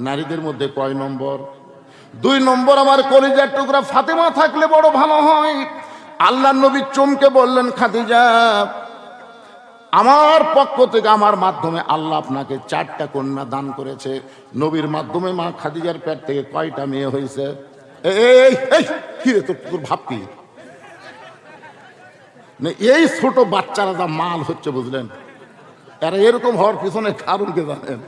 নারীদের মধ্যে কয় নম্বর? 2 নম্বর আমার কলিজার টুকরা ফাতেমা থাকলে বড় ভালো হয়। আল্লাহর নবী চমকে বললেন, খাদিজা, আমার পক্ষ থেকে আমার মাধ্যমে আল্লাহ আপনাকে 4টা কন্যা দান করেছে। নবীর মাধ্যমে মা খাদিজার পেট থেকে কয়টা মেয়ে হয়েছে? এই এই কি রে, তোর ভাব কি? এই ছোট বাচ্চারা যা মাল হচ্ছে, বুঝলেন? এরা এরকম হওয়ার পিছনে কারণ কে জানেন?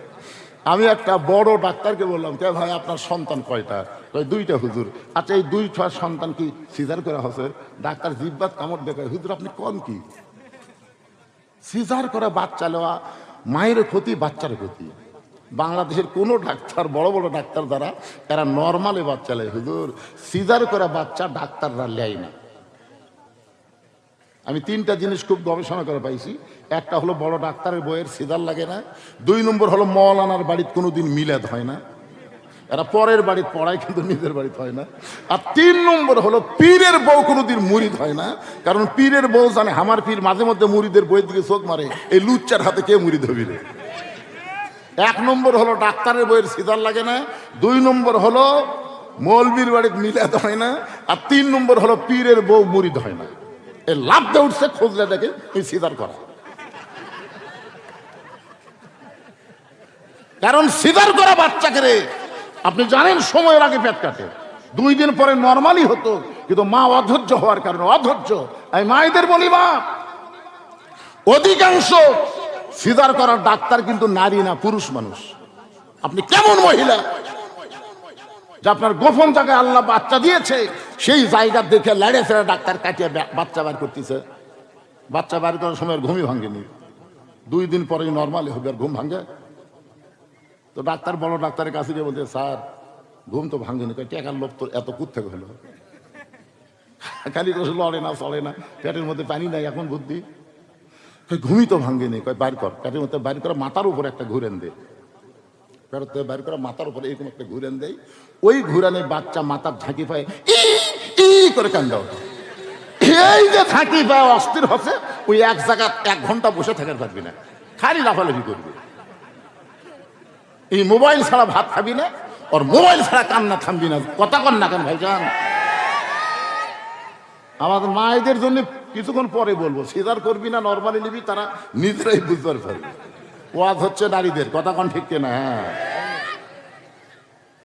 আমি একটা বড় ডাক্তারকে বললাম, কে ভাই আপনার সন্তান কয়টা? কয় 2টা হুজুর। আচ্ছা, এই 2টা সন্তান কি সিজার করা হচ্ছে? ডাক্তার জিব্বাত কামড় দেখায়, হুজুর আপনি কোন কি? সিজার করা বাচ্চা নেওয়া মায়ের ক্ষতি, বাচ্চার ক্ষতি। বাংলাদেশের কোনো ডাক্তার, বড় বড় ডাক্তার দ্বারা এরা নর্মালে বাচ্চা নেয়, হুজুর সিজার করা বাচ্চা ডাক্তাররা নেয় না। আমি 3টা জিনিস খুব গবেষণা করে পাইছি। একটা হলো বড় ডাক্তারের বইয়ের সিজার লাগে না। 2 নম্বর হলো মৌলানার বাড়িতে কোনোদিন মিলাদ হয় না, এরা পরের বাড়িতে পড়ায় কিন্তু নিজের বাড়িতে হয় না। আর 3 নম্বর হলো পীরের বউ কোনোদিন মুরিদ হয় না, কারণ পীরের বউ জানে আমার পীর মাঝে মধ্যে মুরিদের বইয়ের দিকে চোখ মারে, এই লুচ্চার হাতে কে মুরিদ হবি রে। 1 নম্বর হলো ডাক্তারের বইয়ের সিজার লাগে না, 2 নম্বর হলো মৌলবীর বাড়িতে মিলাদ হয় না, আর 3 নম্বর হলো পীরের বউ মুরিদ হয় না। এ লাভ দিয়ে উঠছে খোঁজলে দেখে এই সিজার করা। কারণ সিজার করা বাচ্চাকে রে আপনি জানেন সময়ের আগে পেট কাটে, 2 দিন পরে নর্মালি হতো, কিন্তু মা অধৈর্য হওয়ার কারণে অধৈর্য। এই মায়েদের বলি, মা অধিকাংশ সিজার করার ডাক্তার কিন্তু নারী না, পুরুষ মানুষ। আপনি কেমন মহিলা যে আপনার গোপন জায়গায় আল্লাহ বাচ্চা দিয়েছে, সেই জায়গা দেখে লাড়ে ফেরা ডাক্তার কাটিয়ে বাচ্চা বার করতেছে। বাচ্চা বার করার সময় ঘুমই ভাঙেনি, 2 দিন পরে নর্মালি হবে আর ঘুম ভাঙে। তো ডাক্তার, বড় ডাক্তারের কাছে গিয়ে বলছে, স্যার ঘুম তো ভাঙেনি। টাকার লোভ তো এত কুত থেকে হলো, খালি তো লড়ে না, চলে না, পেটের মধ্যে পানি নাই, এখন বুদ্ধি। ঘুমই তো ভাঙেনি। বাইর কর, পেটের মধ্যে বাইর করে মাথার উপরে একটা ঘুরেন দে, পেটের বাইর করে মাথার উপরে এরকম একটা ঘুরেন দেয়। ওই ঘুরানে বাচ্চা মাথার ঝাঁকি পায়, ই করে কান্দা ওঠে। এই যে ঝাঁকি পায় অস্থির হচ্ছে, ওই এক জায়গা 1 ঘন্টা বসে থাকার পারবি না, খালি লাফালাফি করবি। এই মোবাইল ছাড়া ভাত খাবি না, আর মোবাইল ছাড়া কান্না থামবি না। কথা কন না কেন ভাইজান? আমাদের মায়েদের জন্য কিছুক্ষণ পরে বলবো, সিজার করবি না নরমালি নিবি, তারা নিজেরাই বুঝতে পারবে। ওয়াজ হচ্ছে নারীদের, কথা কন ঠিক কিনা? হ্যাঁ।